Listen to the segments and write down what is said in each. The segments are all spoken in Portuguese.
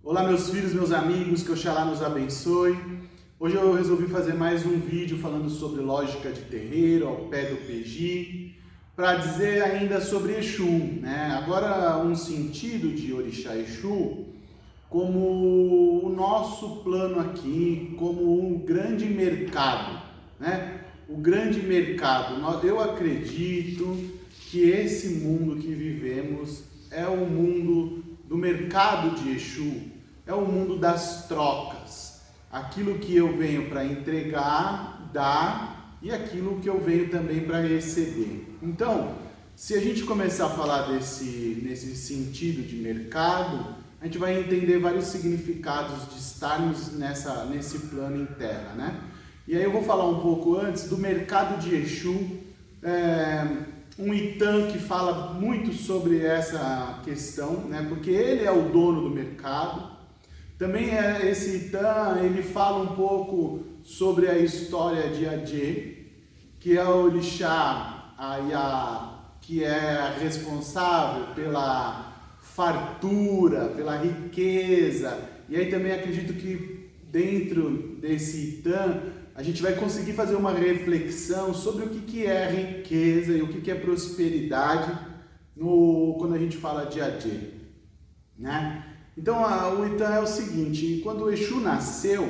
Olá meus filhos, meus amigos, que Oxalá nos abençoe. Hoje eu resolvi fazer mais um vídeo falando sobre lógica de terreiro, ao pé do PG, para dizer ainda sobre Exu, né? Agora um sentido de Orixá Exu como o nosso plano aqui, como um grande mercado, né? O grande mercado. Eu acredito que esse mundo que vivemos é o mundo do mercado de Exu, é o mundo das trocas. Aquilo que eu venho para entregar, dar, e aquilo que eu venho também para receber. Então, se a gente começar a falar nesse sentido de mercado, a gente vai entender vários significados de estarmos nesse plano em terra, né? E aí eu vou falar um pouco antes do mercado de Exu, um Itan que fala muito sobre essa questão, né? Porque ele é o dono do mercado. Também esse Itan, ele fala um pouco sobre a história de Adje, que é o orixá que é responsável pela fartura, pela riqueza. E aí também acredito que dentro desse Itan a gente vai conseguir fazer uma reflexão sobre o que é riqueza e o que é prosperidade quando a gente fala de Adje, né? Então o Itan é o seguinte: quando o Exu nasceu,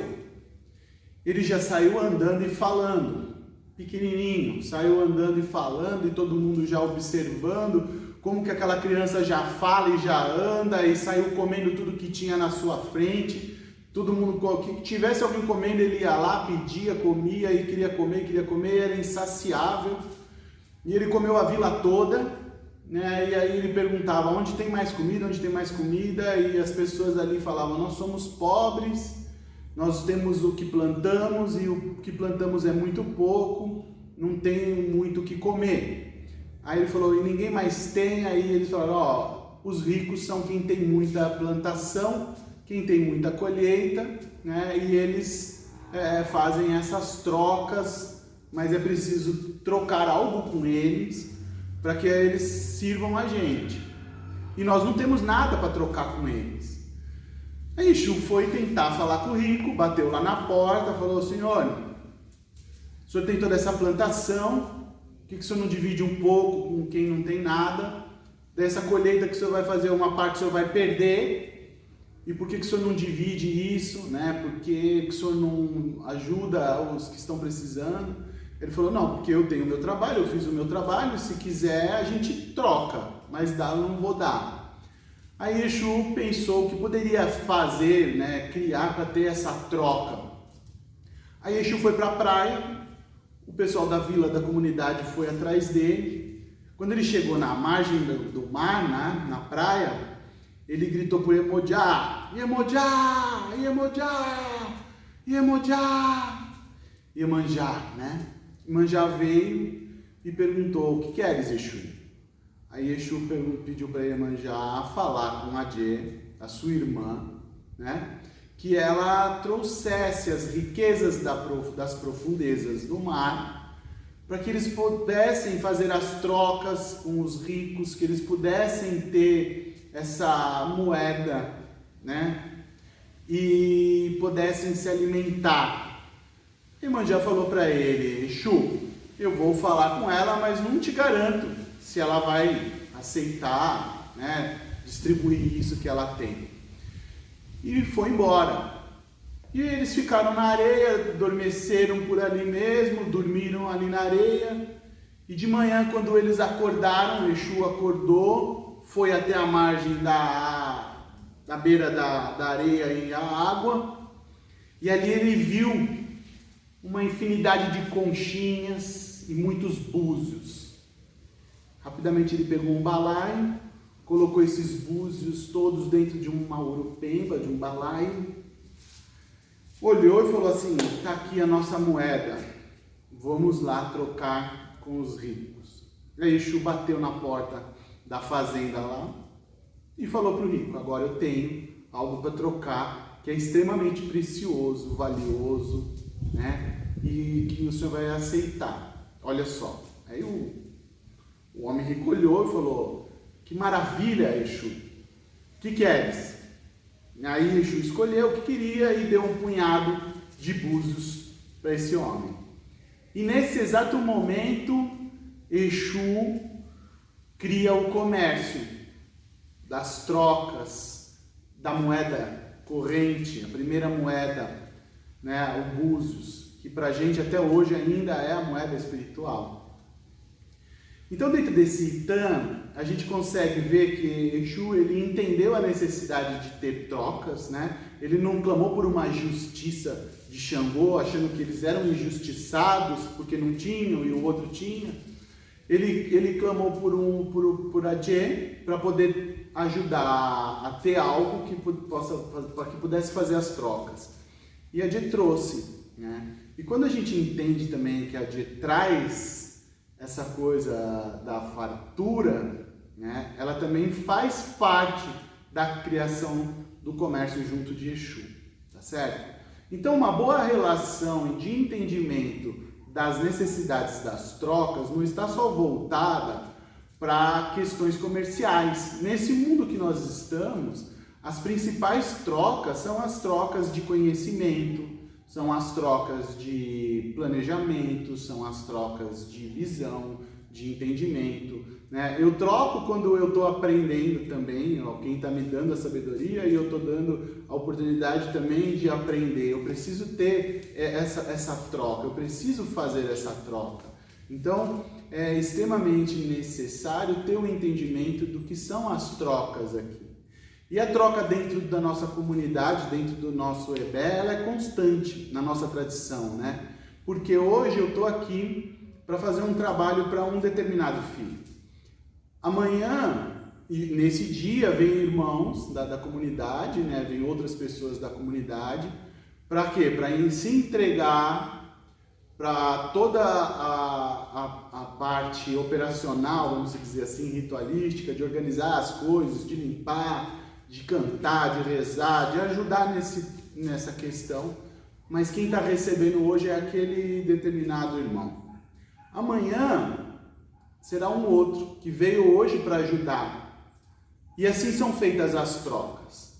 ele já saiu andando e falando, pequenininho, saiu andando e falando, e todo mundo já observando como que aquela criança já fala e já anda, e saiu comendo tudo que tinha na sua frente. Todo mundo que tivesse alguém comendo, ele ia lá, pedia, comia e queria comer, era insaciável. E ele comeu a vila toda, né? E aí ele perguntava: onde tem mais comida, onde tem mais comida? E as pessoas ali falavam: nós somos pobres, nós temos o que plantamos e o que plantamos é muito pouco, não tem muito o que comer. Aí ele falou: e ninguém mais tem? Aí eles falaram: ó, os ricos são quem tem muita plantação, quem tem muita colheita, né? E eles fazem essas trocas, mas é preciso trocar algo com eles para que eles sirvam a gente. E nós não temos nada para trocar com eles. Aí Exu foi tentar falar com o rico, bateu lá na porta, falou: senhor, o senhor tem toda essa plantação, por que o senhor não divide um pouco com quem não tem nada? Dessa colheita que o senhor vai fazer, uma parte o senhor vai perder. E por que o senhor não divide isso, né? Por que o senhor não ajuda os que estão precisando? Ele falou: não, porque eu tenho o meu trabalho, eu fiz o meu trabalho, se quiser a gente troca, mas dar eu não vou dar. Aí Exu pensou o que poderia fazer, né? Criar para ter essa troca. Aí Exu foi para a praia, o pessoal da vila, da comunidade foi atrás dele. Quando ele chegou na margem do mar, né? Na praia, ele gritou por Iemonjá: Iemonjá, Iemonjá, Iemonjá, Iemanjá, né? Iemanjá veio e perguntou: o que queres, Exu? Aí Exu pediu para Iemanjá falar com Adje, a sua irmã, né? Que ela trouxesse as riquezas das profundezas do mar, para que eles pudessem fazer as trocas com os ricos, que eles pudessem ter essa moeda, né? E pudessem se alimentar. Iemanjá falou para ele: Exu, eu vou falar com ela, mas não te garanto se ela vai aceitar, né, distribuir isso que ela tem. E foi embora. E eles ficaram na areia, adormeceram por ali mesmo, dormiram ali na areia. E de manhã, quando eles acordaram, Exu acordou, foi até a margem da beira da areia e a água. E ali ele viu uma infinidade de conchinhas e muitos búzios. Rapidamente ele pegou um balaio, colocou esses búzios todos dentro de uma urupemba, de um balaio, olhou e falou assim: tá aqui a nossa moeda, vamos lá trocar com os ricos. Aí Exu bateu na porta da fazenda lá e falou para o rico: agora eu tenho algo para trocar que é extremamente precioso, valioso, né? E que o senhor vai aceitar. Olha só. Aí o homem rico olhou e falou: que maravilha, Exu. O que queres? Aí Exu escolheu o que queria e deu um punhado de búzios para esse homem. E nesse exato momento, Exu cria o comércio das trocas, da moeda corrente, a primeira moeda, né, o búzios, que para a gente até hoje ainda é a moeda espiritual. Então, dentro desse Itan, a gente consegue ver que Exu ele entendeu a necessidade de ter trocas, né? Ele não clamou por uma justiça de Xangô, achando que eles eram injustiçados porque não tinham e o outro tinha. Ele clamou por Adje para poder ajudar a ter algo para que pudesse fazer as trocas. E Adje trouxe, né? E quando a gente entende também que Adje traz essa coisa da fartura, né, ela também faz parte da criação do comércio junto de Exu, tá certo? Então, uma boa relação de entendimento das necessidades das trocas não está só voltada para questões comerciais. Nesse mundo que nós estamos, as principais trocas são as trocas de conhecimento, são as trocas de planejamento, são as trocas de visão, de entendimento, né? Eu troco quando eu estou aprendendo também, quem está me dando a sabedoria e eu estou dando a oportunidade também de aprender. Eu preciso ter essa troca, eu preciso fazer essa troca. Então, é extremamente necessário ter um entendimento do que são as trocas aqui. E a troca dentro da nossa comunidade, dentro do nosso Ebé, ela é constante na nossa tradição, né? Porque hoje eu estou aqui para fazer um trabalho para um determinado filho. Amanhã, e nesse dia, vem irmãos da comunidade, né? Vem outras pessoas da comunidade. Para quê? Para se entregar para toda a parte operacional, vamos dizer assim, ritualística, de organizar as coisas, de limpar, de cantar, de rezar, de ajudar nessa questão, mas quem está recebendo hoje é aquele determinado irmão. Amanhã será um outro que veio hoje para ajudar, e assim são feitas as trocas.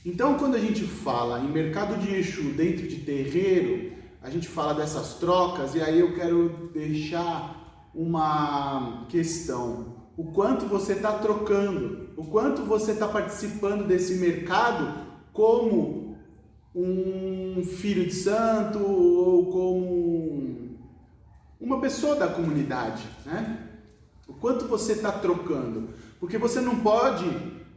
Então, quando a gente fala em mercado de Exu dentro de terreiro, a gente fala dessas trocas, e aí eu quero deixar uma questão. O quanto você está trocando, o quanto você está participando desse mercado como um filho de santo ou como uma pessoa da comunidade, né? O quanto você está trocando, porque você não pode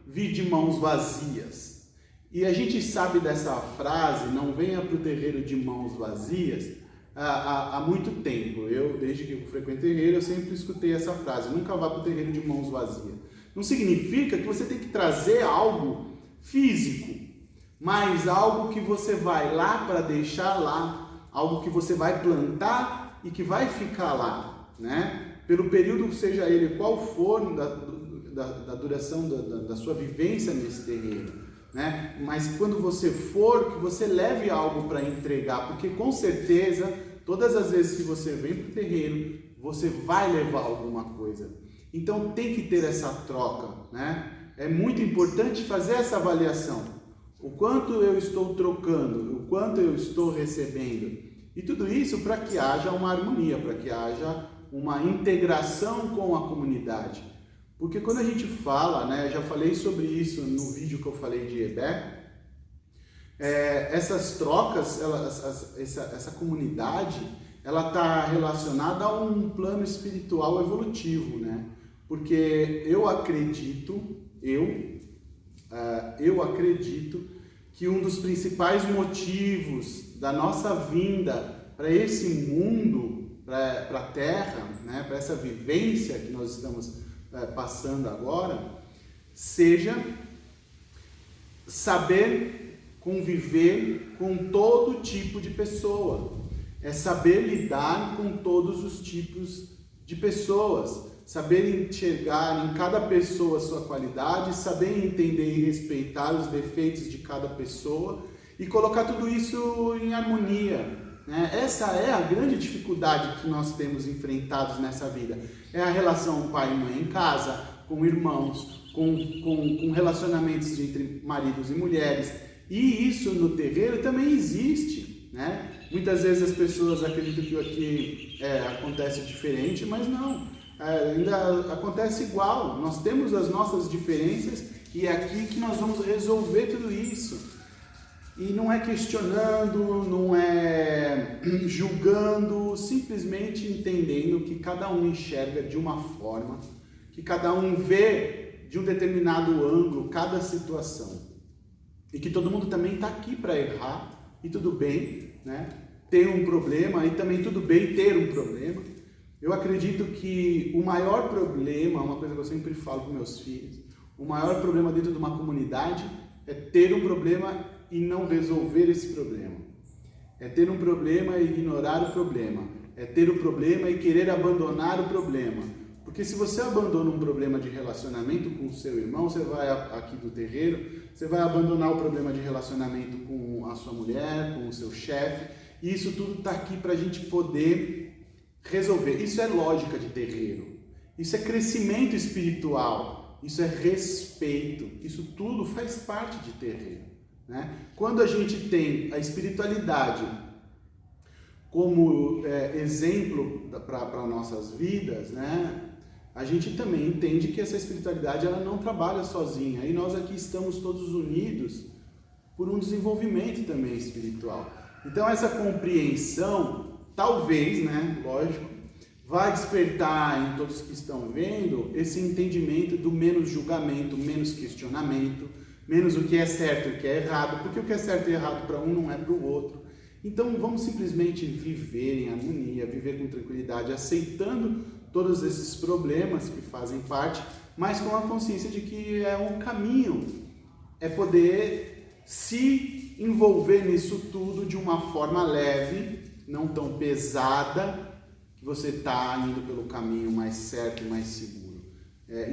vir de mãos vazias. E a gente sabe dessa frase, não venha para o terreiro de mãos vazias, há muito tempo. Eu, desde que eu frequento terreiro, eu sempre escutei essa frase, nunca vá para o terreiro de mãos vazias. Não significa que você tem que trazer algo físico, mas algo que você vai lá para deixar lá, algo que você vai plantar e que vai ficar lá, né? Pelo período, seja ele qual for, da duração da sua vivência nesse terreiro. Né? Mas quando você for, que você leve algo para entregar, porque com certeza, todas as vezes que você vem para o terreiro, você vai levar alguma coisa. Então tem que ter essa troca, né? É muito importante fazer essa avaliação. O quanto eu estou trocando, o quanto eu estou recebendo. E tudo isso para que haja uma harmonia, para que haja uma integração com a comunidade. Porque quando a gente fala, né, já falei sobre isso no vídeo que eu falei de Ebé, essas trocas, essa comunidade, ela está relacionada a um plano espiritual evolutivo, né? Porque eu acredito que um dos principais motivos da nossa vinda para esse mundo, para a Terra, né, para essa vivência que nós estamos passando agora, seja saber conviver com todo tipo de pessoa, é saber lidar com todos os tipos de pessoas, saber enxergar em cada pessoa a sua qualidade, saber entender e respeitar os defeitos de cada pessoa e colocar tudo isso em harmonia. Essa é a grande dificuldade que nós temos enfrentados nessa vida. É a relação pai e mãe em casa, com irmãos, com relacionamentos entre maridos e mulheres. E isso no terreiro também existe, né? Muitas vezes as pessoas acreditam que aqui acontece diferente, mas não, ainda acontece igual. Nós temos as nossas diferenças e é aqui que nós vamos resolver tudo isso. E não é questionando, não é julgando, simplesmente entendendo que cada um enxerga de uma forma, que cada um vê de um determinado ângulo cada situação. E que todo mundo também está aqui para errar, e tudo bem, né? Ter um problema, e também tudo bem ter um problema. Eu acredito que o maior problema, uma coisa que eu sempre falo para meus filhos, o maior problema dentro de uma comunidade é ter um problema e não resolver esse problema. É ter um problema e ignorar o problema. É ter o problema e querer abandonar o problema. Porque se você abandona um problema de relacionamento com o seu irmão, você vai aqui do terreiro, você vai abandonar o problema de relacionamento com a sua mulher, com o seu chefe, e isso tudo está aqui para a gente poder resolver. Isso é lógica de terreiro. Isso é crescimento espiritual. Isso é respeito. Isso tudo faz parte de terreiro. Né? Quando a gente tem a espiritualidade como exemplo para nossas vidas, né? A gente também entende que essa espiritualidade ela não trabalha sozinha, e nós aqui estamos todos unidos por um desenvolvimento também espiritual. Então essa compreensão, talvez, né, lógico, vai despertar em todos que estão vendo esse entendimento do menos julgamento, menos questionamento, menos o que é certo e o que é errado, porque o que é certo e errado para um não é para o outro. Então vamos simplesmente viver em harmonia, viver com tranquilidade, aceitando todos esses problemas que fazem parte, mas com a consciência de que é um caminho, é poder se envolver nisso tudo de uma forma leve, não tão pesada, que você está indo pelo caminho mais certo e mais seguro.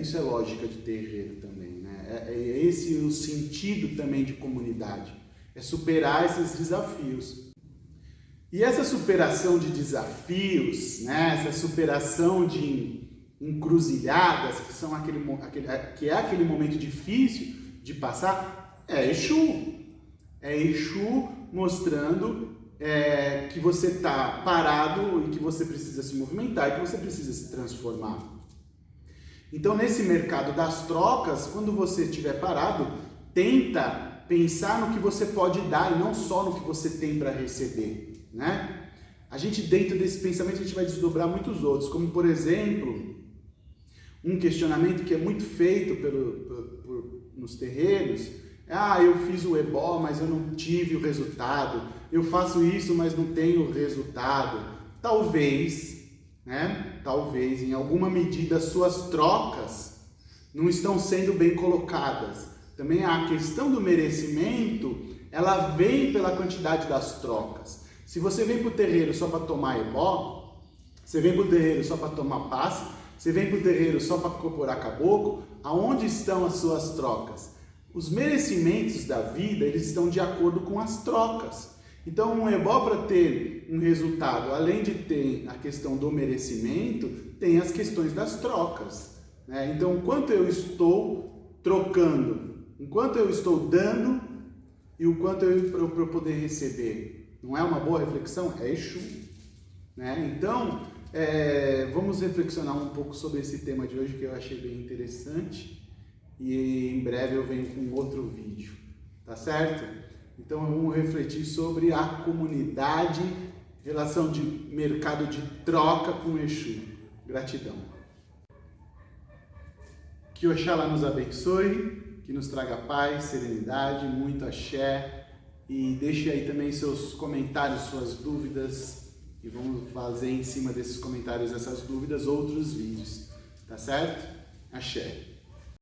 Isso é lógica de terreiro também, né? É esse o sentido também de comunidade, é superar esses desafios. E essa superação de desafios, né? Essa superação de encruzilhadas, que são que é aquele momento difícil de passar, é Exu. É Exu mostrando que você está parado e que você precisa se movimentar e que você precisa se transformar. Então, nesse mercado das trocas, quando você estiver parado, tenta pensar no que você pode dar e não só no que você tem para receber, né? A gente, dentro desse pensamento, a gente vai desdobrar muitos outros, como, por exemplo, um questionamento que é muito feito nos terreiros, eu fiz o ebó, mas eu não tive o resultado, eu faço isso, mas não tenho o resultado. Talvez, né? Talvez, em alguma medida, suas trocas não estão sendo bem colocadas. Também a questão do merecimento, ela vem pela quantidade das trocas. Se você vem para o terreiro só para tomar ebó, você vem para o terreiro só para tomar passe, você vem para o terreiro só para incorporar caboclo, aonde estão as suas trocas? Os merecimentos da vida, eles estão de acordo com as trocas. Então, um ebó, para ter um resultado, além de ter a questão do merecimento, tem as questões das trocas, né? Então, quanto eu estou trocando, enquanto eu estou dando e o quanto eu poder receber. Não é uma boa reflexão? É Exu, né? Então, vamos reflexionar um pouco sobre esse tema de hoje, que eu achei bem interessante, e em breve eu venho com outro vídeo, tá certo? Então vamos refletir sobre a comunidade, relação de mercado de troca com Exu. Gratidão. Que Oxalá nos abençoe, que nos traga paz, serenidade, muito axé, e deixe aí também seus comentários, suas dúvidas, e vamos fazer em cima desses comentários, essas dúvidas, outros vídeos, tá certo? Axé.